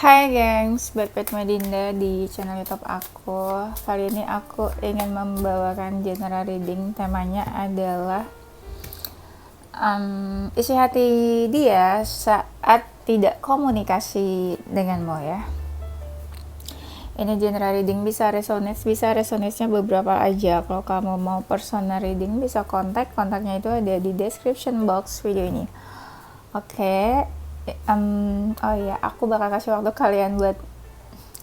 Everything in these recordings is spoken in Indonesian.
Hai gengs, balik Madinda di channel YouTube aku. Kali ini aku ingin membawakan general reading. Temanya adalah isi hati dia saat tidak komunikasi denganmu ya. Ini general reading bisa resonate-nya beberapa aja. Kalau kamu mau personal reading bisa kontaknya itu ada di description box video ini. Oke. Oh iya, aku bakal kasih waktu kalian buat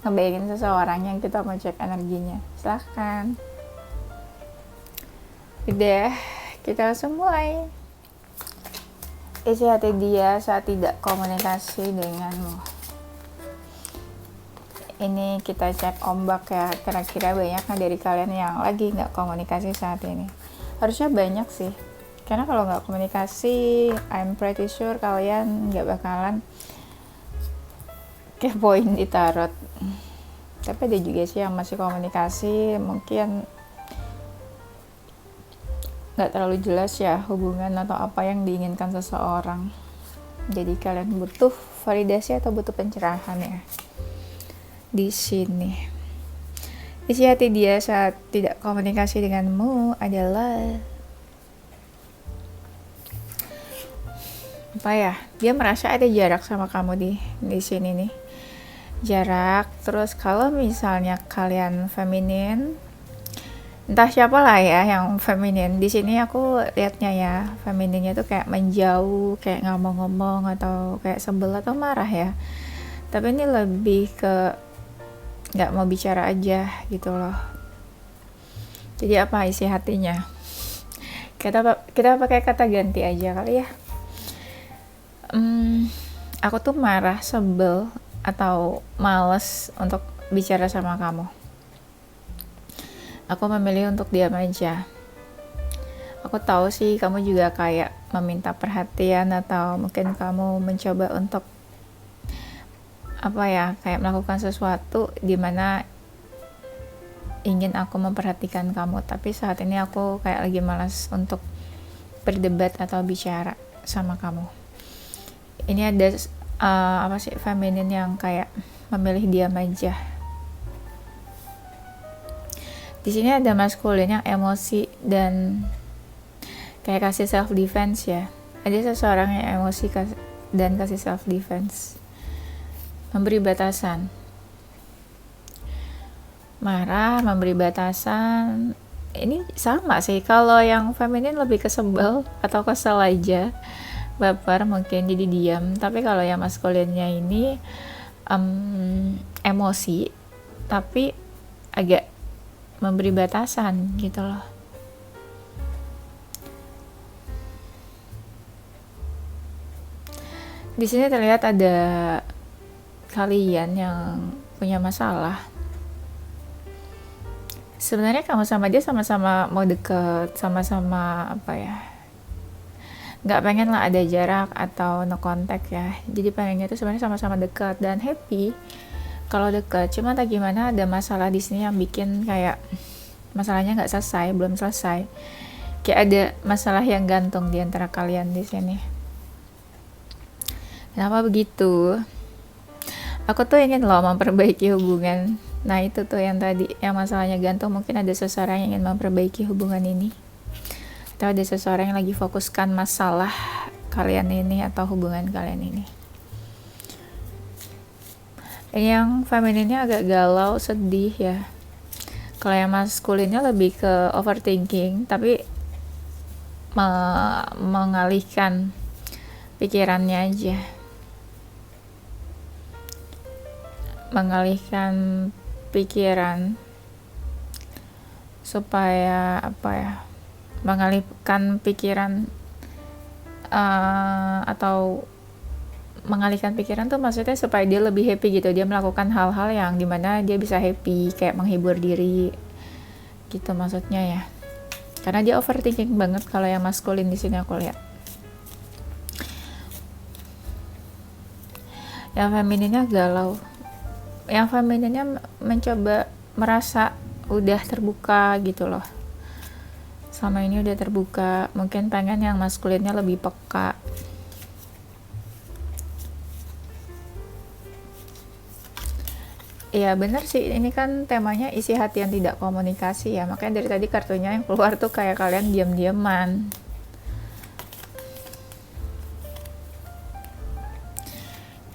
ngebayangin seseorang yang kita mau cek energinya. Silahkan. Udah, kita langsung mulai. Isi hati dia saat tidak komunikasi denganmu. Ini kita cek ombak ya. Kira-kira banyak dari kalian yang lagi nggak komunikasi saat ini. Harusnya banyak sih. Karena kalau nggak komunikasi, I'm pretty sure kalian nggak bakalan kepoin di tarot. Tapi ada juga sih yang masih komunikasi, mungkin nggak terlalu jelas ya hubungan atau apa yang diinginkan seseorang. Jadi kalian butuh validasi atau butuh pencerahan ya. Di sini isi hati dia saat tidak komunikasi denganmu adalah apa ya, dia merasa ada jarak sama kamu di sini nih, jarak. Terus kalau misalnya kalian feminin, entah siapa lah ya yang feminin di sini, aku liatnya ya femininnya tuh kayak menjauh, kayak nggak mau ngomong atau kayak sebel atau marah ya, tapi ini lebih ke nggak mau bicara aja gitu loh. Jadi apa isi hatinya, kita pakai kata ganti aja kali ya. Aku tuh marah, sebel, atau males untuk bicara sama kamu. Aku memilih untuk diam aja. Aku tahu sih kamu juga kayak meminta perhatian, atau mungkin kamu mencoba untuk apa ya, kayak melakukan sesuatu dimana ingin aku memperhatikan kamu. Tapi saat ini aku kayak lagi malas untuk berdebat atau bicara sama kamu. Ini ada apa sih, feminin yang kayak memilih diam aja. Di sini ada maskulin yang emosi dan kayak kasih self defense ya. Ada seseorang yang emosi dan kasih self defense, memberi batasan, marah, memberi batasan. Ini sama sih, kalau yang feminin lebih kesebel atau kesel aja, baper mungkin jadi diam. Tapi kalau yang maskulinnya ini emosi tapi agak memberi batasan gitu loh. Di sini terlihat ada kalian yang punya masalah. Sebenarnya kamu sama dia sama-sama mau deket, sama-sama apa ya, nggak pengen lah ada jarak atau no contact ya. Jadi pengennya tuh sebenarnya sama-sama dekat dan happy kalau dekat. Cuma tak gimana, ada masalah di sini yang bikin kayak masalahnya nggak selesai, belum selesai. Kayak ada masalah yang gantung di antara kalian di sini. Kenapa begitu? Aku tuh ingin loh memperbaiki hubungan. Nah itu tuh yang tadi, yang masalahnya gantung. Mungkin ada seseorang yang ingin memperbaiki hubungan ini, atau ada seseorang yang lagi fokuskan masalah kalian ini atau hubungan kalian ini. Ini yang femininnya agak galau, sedih ya. Kalau yang maskulinnya lebih ke overthinking, tapi mengalihkan pikirannya aja, mengalihkan pikiran supaya apa ya, mengalihkan pikiran atau mengalihkan pikiran tuh maksudnya supaya dia lebih happy gitu. Dia melakukan hal-hal yang dimana dia bisa happy, kayak menghibur diri gitu maksudnya ya. Karena dia overthinking banget kalau yang maskulin di sini aku lihat. Yang femininnya galau. Yang femininnya mencoba merasa udah terbuka gitu loh. Selama ini udah terbuka, mungkin pengen yang maskulinnya lebih peka. Iya bener sih, ini kan temanya isi hati yang tidak komunikasi ya, makanya dari tadi kartunya yang keluar tuh kayak kalian diam-diaman.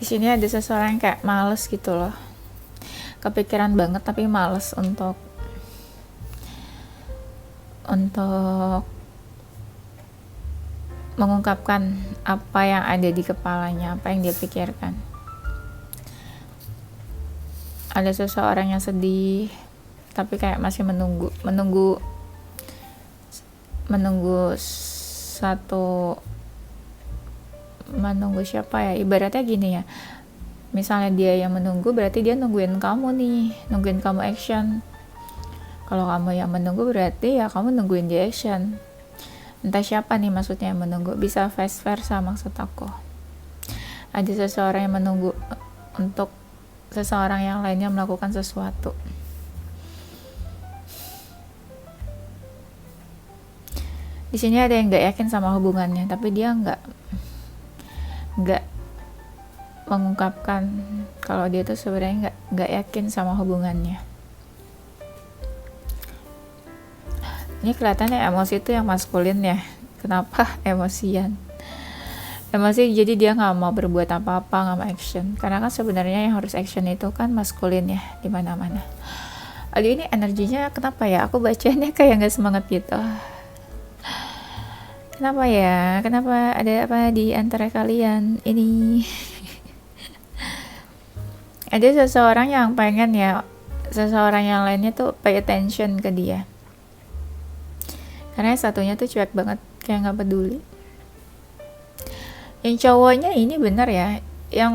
Di sini ada seseorang yang kayak males gitu loh, kepikiran banget tapi males untuk mengungkapkan apa yang ada di kepalanya, apa yang dia pikirkan. Ada seseorang yang sedih tapi kayak masih menunggu siapa ya, ibaratnya gini ya, misalnya dia yang menunggu berarti dia nungguin kamu nih, nungguin kamu action. Kalau kamu yang menunggu berarti ya kamu nungguin dia action. Entah siapa nih maksudnya yang menunggu, bisa vice versa maksud aku. Ada seseorang yang menunggu untuk seseorang yang lainnya melakukan sesuatu. Di sini ada yang nggak yakin sama hubungannya, tapi dia nggak mengungkapkan kalau dia tuh sebenarnya nggak yakin sama hubungannya. Ini kelihatannya emosi itu yang maskulin ya. Kenapa emosian? Emosi jadi dia nggak mau berbuat apa-apa, nggak mau action. Karena kan sebenarnya yang harus action itu kan maskulin ya, di mana-mana. Aduh ini energinya kenapa ya? Aku bacanya kayak nggak semangat gitu. Kenapa ya? Kenapa ada apa di antara kalian ini? Ada seseorang yang pengen ya, seseorang yang lainnya tuh pay attention ke dia. Karena satunya tuh cuek banget, kayak nggak peduli. Yang cowoknya ini bener ya, yang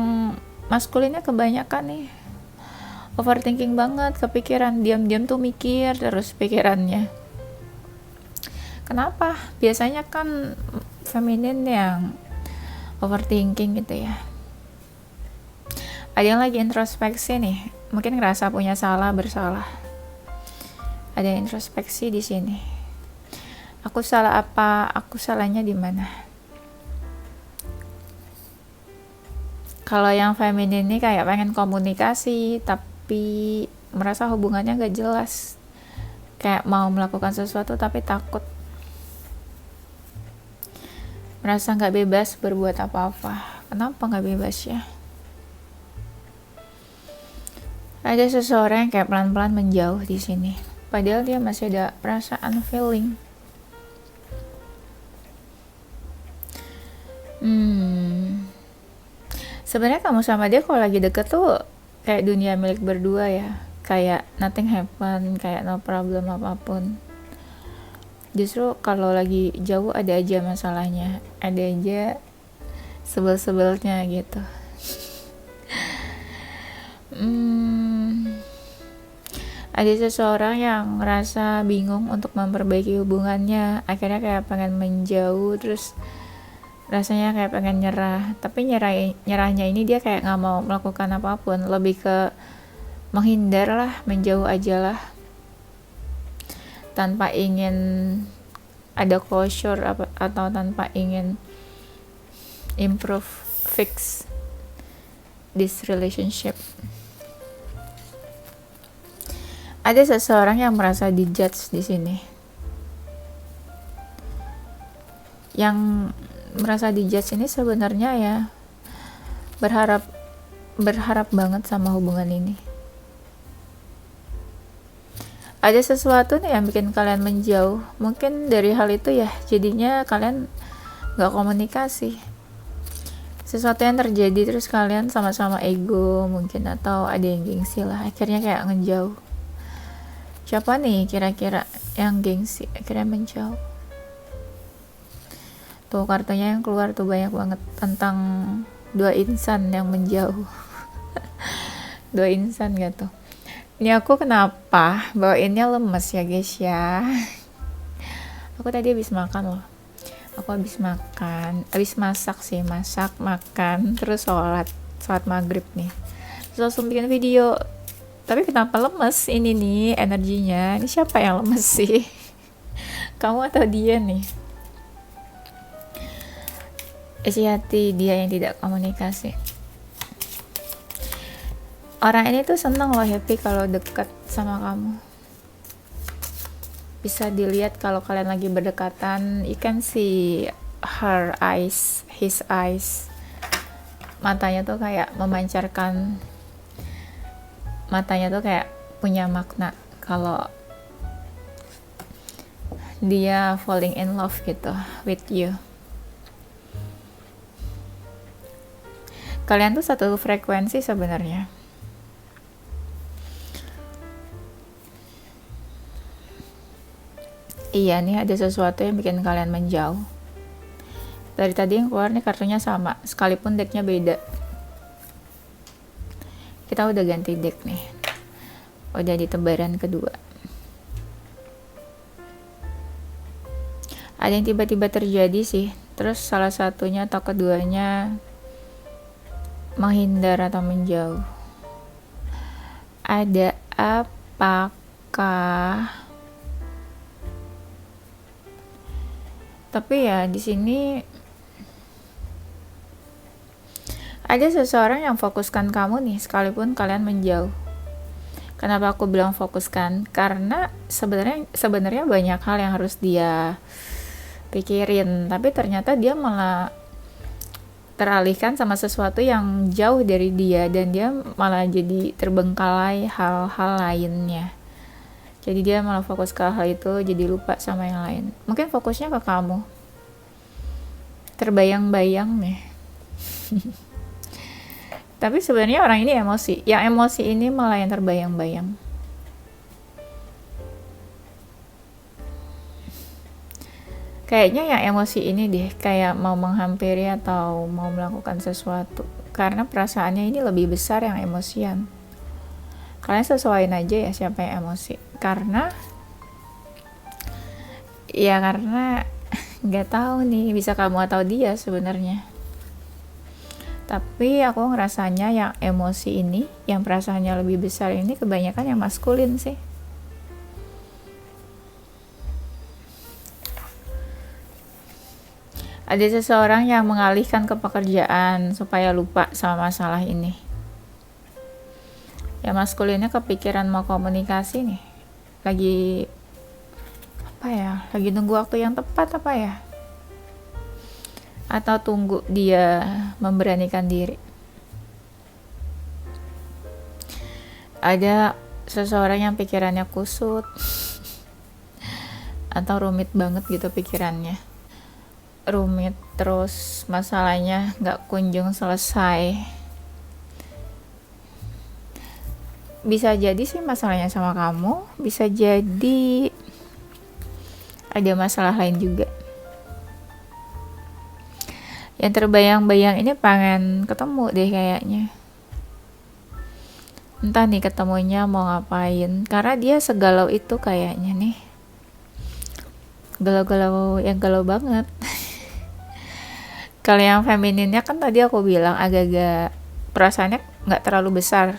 maskulinnya kebanyakan nih overthinking banget, kepikiran, diam-diam tuh mikir terus pikirannya. Kenapa? Biasanya kan feminin yang overthinking gitu ya. Ada yang lagi introspeksi nih, mungkin ngerasa punya salah bersalah. Ada yang introspeksi di sini. Aku salah apa? Aku salahnya di mana? Kalau yang feminin ini kayak pengen komunikasi tapi merasa hubungannya gak jelas, kayak mau melakukan sesuatu tapi takut, merasa gak bebas berbuat apa-apa. Kenapa gak bebas ya? Ada seseorang yang kayak pelan-pelan menjauh di sini, padahal dia masih ada perasaan feeling. Sebenarnya kamu sama dia kalau lagi deket tuh kayak dunia milik berdua ya, kayak nothing happen, kayak no problem apapun. Justru kalau lagi jauh ada aja masalahnya, ada aja sebel-sebelnya gitu. Ada seseorang yang ngerasa bingung untuk memperbaiki hubungannya, akhirnya kayak pengen menjauh, terus rasanya kayak pengen nyerah, tapi nyerahnya ini dia kayak nggak mau melakukan apapun, lebih ke menghindar lah, menjauh aja lah, tanpa ingin ada closure atau tanpa ingin improve, fix this relationship. Ada seseorang yang merasa dijudge di sini, yang merasa dijudge ini sebenarnya ya berharap banget sama hubungan ini. Ada sesuatu nih yang bikin kalian menjauh, mungkin dari hal itu ya jadinya kalian gak komunikasi. Sesuatu yang terjadi terus kalian sama-sama ego mungkin, atau ada yang gengsi lah, akhirnya kayak ngejauh. Siapa nih kira-kira yang gengsi akhirnya menjauh? Tuh kartunya yang keluar tuh banyak banget tentang dua insan yang menjauh. Dua insan gitu. Ini aku kenapa bawainnya lemes ya guys ya. Aku tadi habis makan loh. Aku habis masak sih, makan, terus sholat maghrib nih. Terus langsung bikin video. Tapi kenapa lemes ini nih energinya? Ini siapa yang lemes sih? Kamu atau dia nih? Isi hati dia yang tidak komunikasi. Orang ini tuh seneng loh, happy kalau dekat sama kamu. Bisa dilihat kalau kalian lagi berdekatan, you can see her eyes, his eyes. Matanya tuh kayak memancarkan, matanya tuh kayak punya makna kalau dia falling in love gitu with you. Kalian tuh satu frekuensi sebenarnya. Iya nih, ada sesuatu yang bikin kalian menjauh. Dari tadi yang keluar nih kartunya sama, sekalipun decknya beda. Kita udah ganti deck nih. Udah di tebaran kedua. Ada yang tiba-tiba terjadi sih. Terus salah satunya atau keduanya menghindar atau menjauh. Ada apakah? Tapi ya di sini ada seseorang yang fokuskan kamu nih sekalipun kalian menjauh. Kenapa aku bilang fokuskan? Karena sebenarnya banyak hal yang harus dia pikirin, tapi ternyata dia malah teralihkan sama sesuatu yang jauh dari dia dan dia malah jadi terbengkalai hal-hal lainnya. Jadi dia malah fokus ke hal itu, jadi lupa sama yang lain. Mungkin fokusnya ke kamu. Terbayang-bayang nih. Tapi sebenarnya orang ini emosi. Yang emosi ini malah yang terbayang-bayang. Kayaknya yang emosi ini deh, kayak mau menghampiri atau mau melakukan sesuatu. Karena perasaannya ini lebih besar yang emosian. Kalian sesuaiin aja ya siapa yang emosi. Karena nggak tahu nih bisa kamu atau dia sebenarnya. Tapi aku ngerasanya yang emosi ini, yang perasaannya lebih besar ini kebanyakan yang maskulin sih. Ada seseorang yang mengalihkan ke pekerjaan supaya lupa sama masalah ini. Ya maskulinnya kepikiran mau komunikasi nih. Lagi nunggu waktu yang tepat atau tunggu dia memberanikan diri. Ada seseorang yang pikirannya kusut atau rumit banget gitu pikirannya, rumit terus masalahnya nggak kunjung selesai. Bisa jadi sih masalahnya sama kamu, bisa jadi ada masalah lain juga. Yang terbayang-bayang ini pengen ketemu deh kayaknya. Entah nih ketemunya mau ngapain, karena dia segalau itu kayaknya nih. Galau-galau yang galau banget. Kalau yang femininnya kan tadi aku bilang agak-agak perasaannya nggak terlalu besar.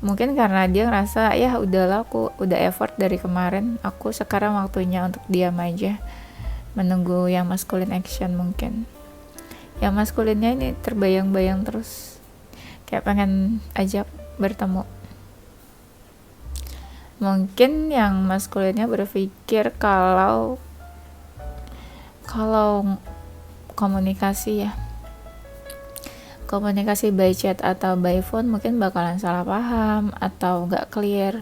Mungkin karena dia ngerasa ya udahlah, aku udah effort dari kemarin, aku sekarang waktunya untuk diam aja menunggu yang masculine action. Mungkin yang maskulinnya ini terbayang-bayang terus kayak pengen ajak bertemu. Mungkin yang maskulinnya berpikir kalau komunikasi by chat atau by phone mungkin bakalan salah paham atau gak clear.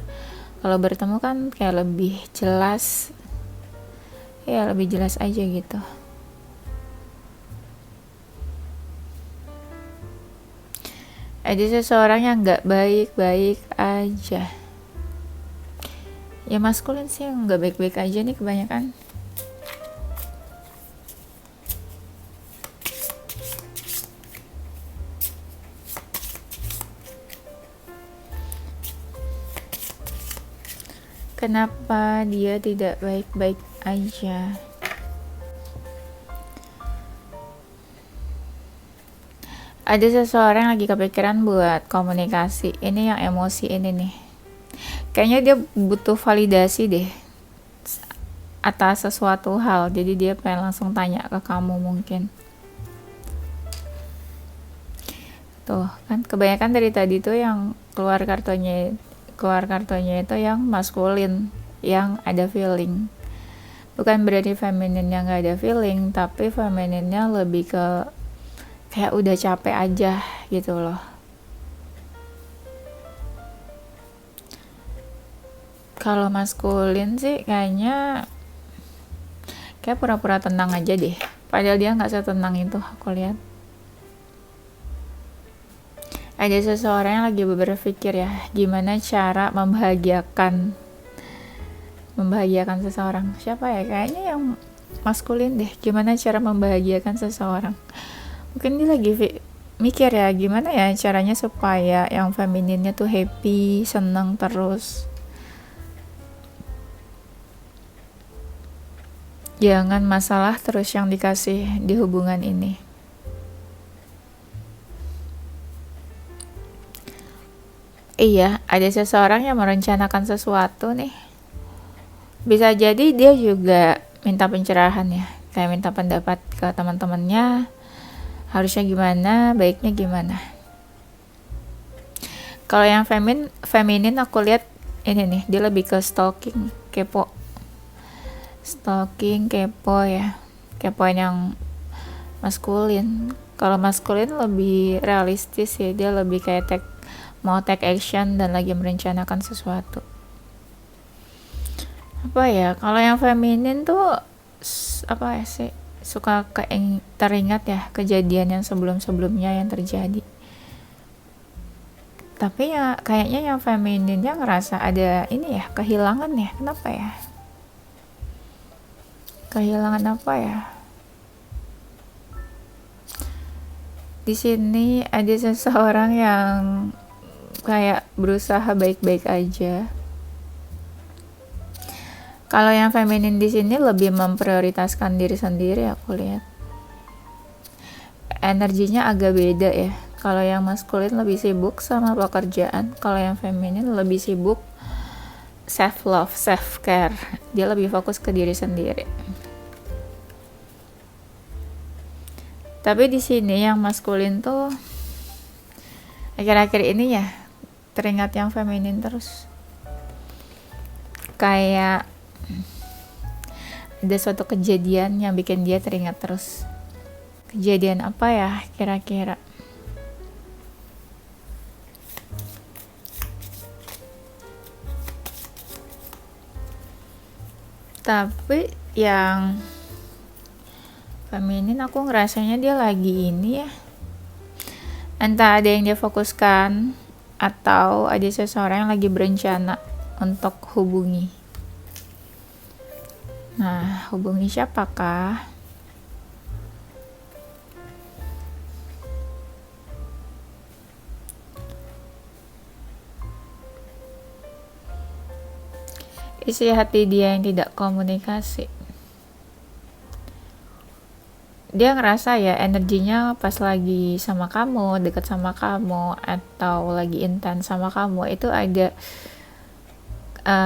Kalau bertemu kan kayak lebih jelas, ya lebih jelas aja gitu. Ada seseorang yang gak baik-baik aja. Ya maskulin sih yang gak baik-baik aja nih kebanyakan. Kenapa dia tidak baik-baik aja? Ada seseorang lagi kepikiran buat komunikasi. Ini yang emosi ini nih. Kayaknya dia butuh validasi deh atas sesuatu hal. Jadi dia pengen langsung tanya ke kamu mungkin. Tuh kan kebanyakan dari tadi tuh yang keluar kartunya itu yang maskulin, yang ada feeling. Bukan berarti femininnya nggak ada feeling, tapi femininnya lebih ke kayak udah capek aja gitu loh. Kalau maskulin sih kayaknya kayak pura-pura tenang aja deh, padahal dia nggak setenang itu. Aku lihat ada seseorang yang lagi berpikir ya, gimana cara membahagiakan seseorang. Siapa ya? Kayaknya yang maskulin deh, gimana cara membahagiakan seseorang. Mungkin dia lagi mikir ya, gimana ya caranya supaya yang femininnya tuh happy, seneng terus. Jangan masalah terus yang dikasih di hubungan ini. Iya, ada seseorang yang merencanakan sesuatu nih. Bisa jadi dia juga minta pencerahan ya, kayak minta pendapat ke teman-temannya, harusnya gimana, baiknya gimana. Kalau yang feminin aku lihat ini nih, dia lebih ke stalking, kepo ya, kepoin yang maskulin. Kalau maskulin lebih realistis ya, dia lebih kayak mau take action dan lagi merencanakan sesuatu. Apa ya, kalau yang feminin tuh apa ya sih, suka teringat ya kejadian yang sebelumnya yang terjadi. Tapi ya kayaknya yang femininnya ngerasa ada ini ya, kehilangan ya. Kenapa ya? Kehilangan apa ya? Di sini ada seseorang yang kayak berusaha baik-baik aja. Kalau yang feminin di sini lebih memprioritaskan diri sendiri, aku lihat. Energinya agak beda ya. Kalau yang maskulin lebih sibuk sama pekerjaan, kalau yang feminin lebih sibuk self love, self care. Dia lebih fokus ke diri sendiri. Tapi di sini yang maskulin tuh akhir-akhir ini ya teringat yang feminin terus. Kayak ada suatu kejadian yang bikin dia teringat terus. Kejadian apa ya kira-kira? Tapi yang feminin aku ngerasanya dia lagi ini ya, entah ada yang dia fokuskan atau ada seseorang yang lagi berencana untuk hubungi. Nah, hubungi siapakah? Isi hati dia yang tidak komunikasi. Dia ngerasa ya energinya pas lagi sama kamu, dekat sama kamu, atau lagi intens sama kamu, itu ada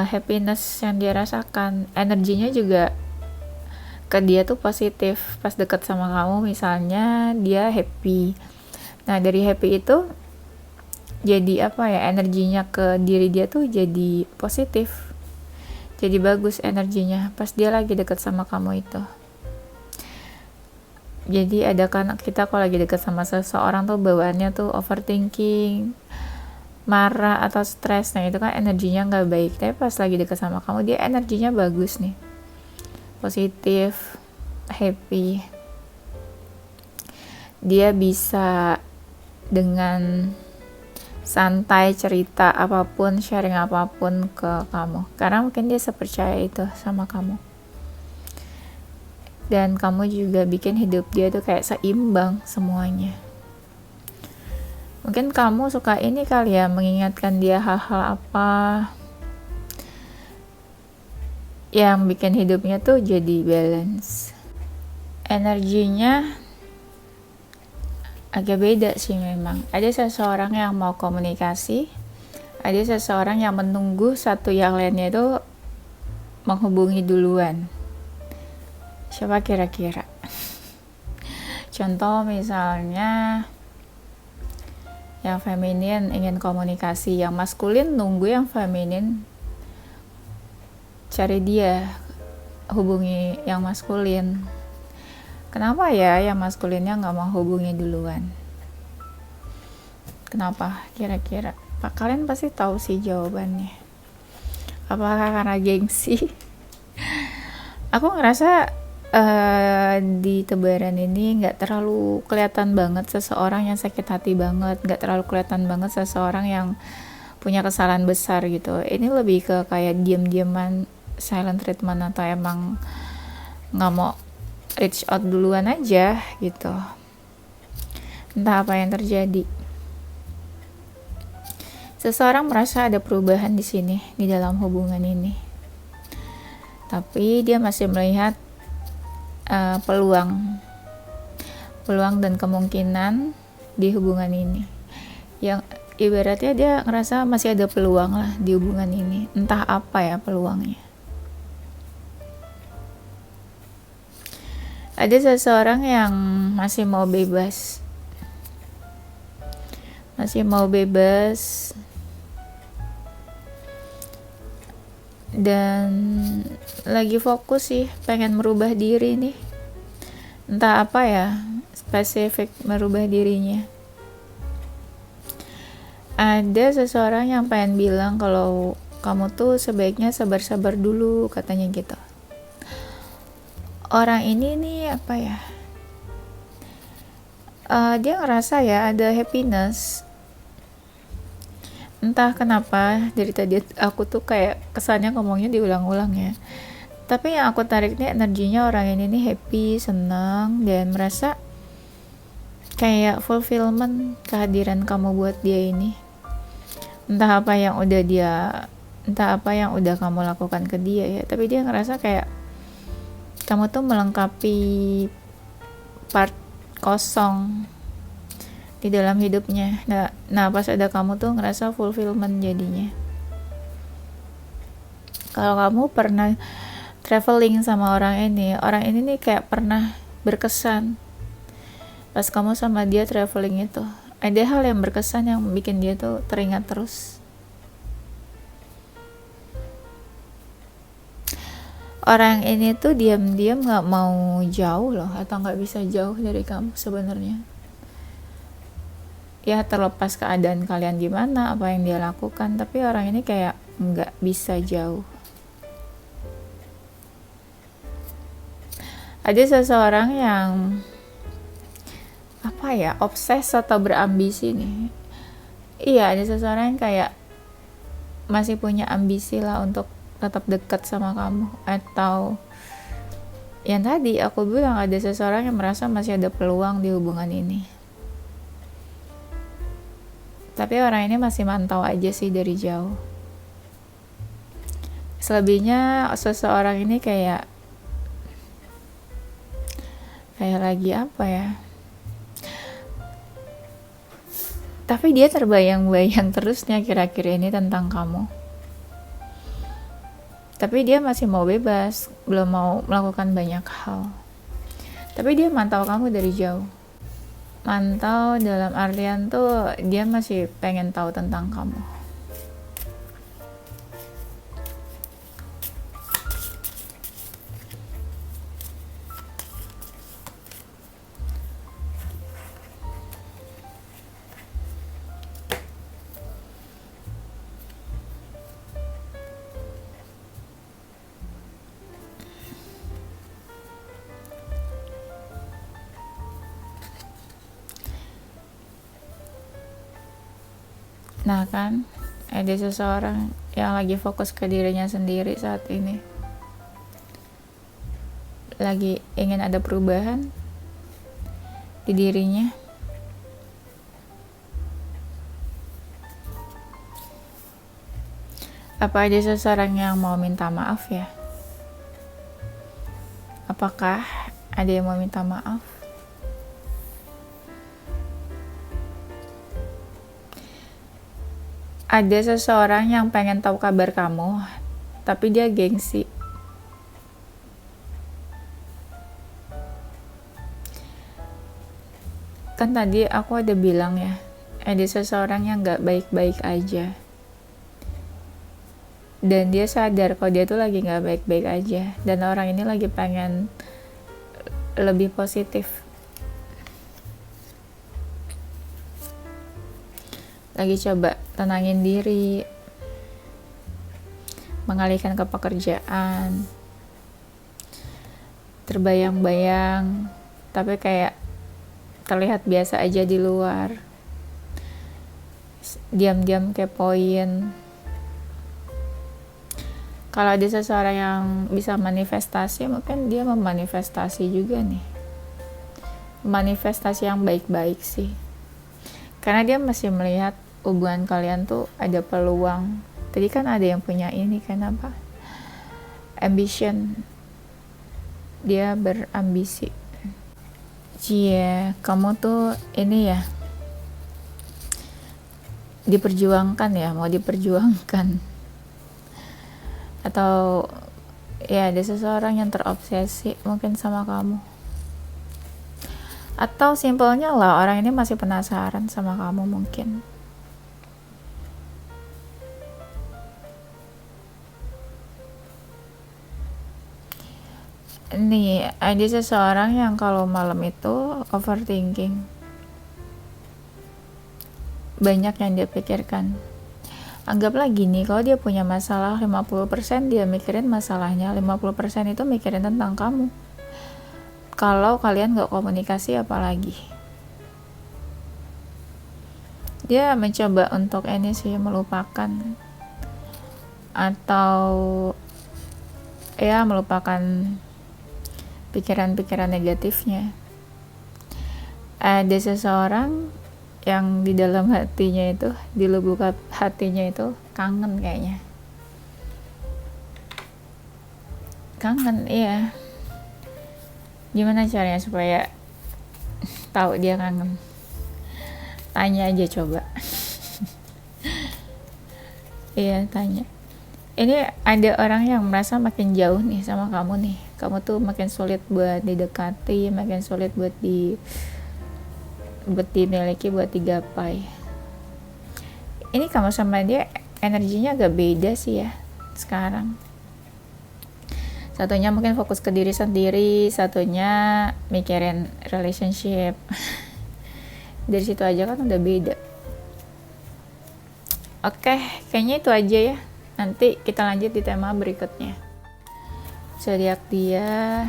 happiness yang dia rasakan. Energinya juga ke dia tuh positif. Pas dekat sama kamu misalnya dia happy. Nah dari happy itu jadi apa ya, energinya ke diri dia tuh jadi positif, jadi bagus energinya pas dia lagi dekat sama kamu itu. Jadi ada kan kita kalau lagi dekat sama seseorang tuh bawaannya tuh overthinking, marah atau stres. Nah itu kan energinya nggak baik. Tapi pas lagi dekat sama kamu dia energinya bagus nih, positif, happy. Dia bisa dengan santai cerita apapun, sharing apapun ke kamu, karena mungkin dia sepercaya itu sama kamu. Dan kamu juga bikin hidup dia tuh kayak seimbang semuanya. Mungkin kamu suka ini kali ya, mengingatkan dia hal-hal apa yang bikin hidupnya tuh jadi balance. Energinya agak beda sih memang. Ada seseorang yang mau komunikasi, ada seseorang yang menunggu satu yang lainnya itu menghubungi duluan. Siapa kira-kira? Contoh misalnya Yang feminin ingin komunikasi, yang maskulin nunggu yang feminin cari dia, hubungi yang maskulin. Kenapa ya yang maskulinnya nggak mau hubungi duluan? Kenapa kira-kira? Kalian pasti tahu sih jawabannya. Apakah karena gengsi? Aku ngerasa di tebaran ini nggak terlalu kelihatan banget seseorang yang sakit hati banget, nggak terlalu kelihatan banget seseorang yang punya kesalahan besar gitu. Ini lebih ke kayak diam-diaman silent treatment, atau emang nggak mau reach out duluan aja gitu. Entah apa yang terjadi. Seseorang merasa ada perubahan di sini, di dalam hubungan ini, tapi dia masih melihat peluang dan kemungkinan di hubungan ini. Yang ibaratnya dia ngerasa masih ada peluang lah di hubungan ini. Entah apa ya peluangnya. Ada seseorang yang masih mau bebas. Dan lagi fokus sih pengen merubah diri nih, entah apa ya spesifik merubah dirinya. Ada seseorang yang pengen bilang kalau kamu tuh sebaiknya sabar-sabar dulu, katanya gitu. Orang ini nih apa ya, dia ngerasa ya ada happiness. Entah kenapa dari tadi aku tuh kayak kesannya ngomongnya diulang-ulang ya. Tapi yang aku tarik nih energinya orang ini nih happy, senang, dan merasa kayak fulfillment kehadiran kamu buat dia ini. Entah apa yang udah kamu lakukan ke dia ya. Tapi dia ngerasa kayak kamu tuh melengkapi part kosong di dalam hidupnya. Nah pas ada kamu tuh ngerasa fulfillment jadinya. Kalau kamu pernah traveling sama orang ini nih kayak pernah berkesan pas kamu sama dia traveling itu. Ada hal yang berkesan yang bikin dia tuh teringat terus. Orang ini tuh diam-diam gak mau jauh loh, atau gak bisa jauh dari kamu sebenarnya. Ya terlepas keadaan kalian gimana, apa yang dia lakukan, tapi orang ini kayak nggak bisa jauh. Ada seseorang yang apa ya, obses atau berambisi nih. Iya, ada seseorang yang kayak masih punya ambisi lah untuk tetap dekat sama kamu, atau yang tadi aku bilang ada seseorang yang merasa masih ada peluang di hubungan ini. Tapi orang ini masih mantau aja sih dari jauh. Selebihnya seseorang ini kayak lagi apa ya, tapi dia terbayang-bayang terus nih akhir-akhir ini tentang kamu. Tapi dia masih mau bebas, belum mau melakukan banyak hal. Tapi dia mantau kamu dari jauh. Mantau dalam artian tuh dia masih pengen tahu tentang kamu. Nah kan, ada seseorang yang lagi fokus ke dirinya sendiri saat ini. Lagi ingin ada perubahan di dirinya. Apa ada seseorang yang mau minta maaf ya? Apakah ada yang mau minta maaf? Ada seseorang yang pengen tahu kabar kamu, tapi dia gengsi. Kan tadi aku ada bilang ya, Dia seseorang yang gak baik-baik aja, dan dia sadar kalau dia tuh lagi gak baik-baik aja, dan orang ini lagi pengen lebih positif, lagi coba tenangin diri, mengalihkan ke pekerjaan, terbayang-bayang tapi kayak terlihat biasa aja di luar, diam-diam kepoin. Kalau ada seseorang yang bisa manifestasi, mungkin dia memanifestasi juga nih, manifestasi yang baik-baik sih, karena dia masih melihat hubungan kalian tuh ada peluang. Tadi kan ada yang punya ini kan apa, ambition, dia berambisi. Cie, kamu tuh ini ya, diperjuangkan ya, mau diperjuangkan, atau ya ada seseorang yang terobsesi mungkin sama kamu, atau simpelnya lah orang ini masih penasaran sama kamu mungkin. Nih, ada seseorang yang kalau malam itu overthinking, banyak yang dia pikirkan. Anggaplah gini, kalau dia punya masalah 50% dia mikirin masalahnya, 50% itu mikirin tentang kamu. Kalau kalian gak komunikasi apalagi. Dia mencoba untuk ini sih, melupakan, atau ya melupakan pikiran-pikiran negatifnya. Ada seseorang yang di dalam hatinya itu, di lubuk hatinya itu kangen kayaknya. Kangen, iya. Gimana caranya supaya tahu dia kangen? Tanya aja coba. Iya, tanya. Ini ada orang yang merasa makin jauh nih sama kamu nih. Kamu tuh makin sulit buat didekati, makin sulit buat dimiliki, buat digapai. Ini kamu sama dia energinya agak beda sih ya sekarang. Satunya mungkin fokus ke diri sendiri, satunya mikirin relationship. Dari situ aja kan udah beda. Oke, kayaknya itu aja ya. Nanti kita lanjut di tema berikutnya. Zodiak dia.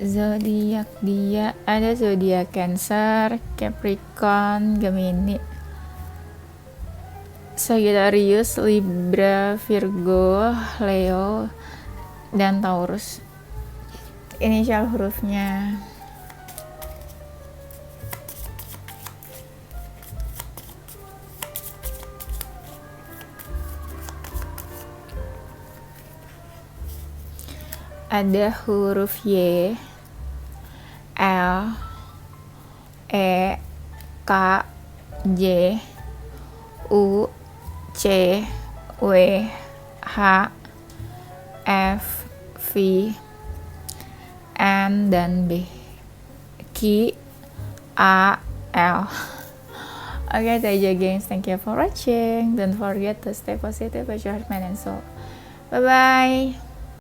Zodiak dia ada zodiak Cancer, Capricorn, Gemini, Sagittarius, Libra, Virgo, Leo, dan Taurus. Inisial hurufnya ada huruf Y, L, E, K, J, U, C, W, H, F, V, N, dan B, Q, A, L. Oke, itu aja gengs. Thank you for watching. Don't forget to stay positive with your heart, mind, and soul. Bye-bye.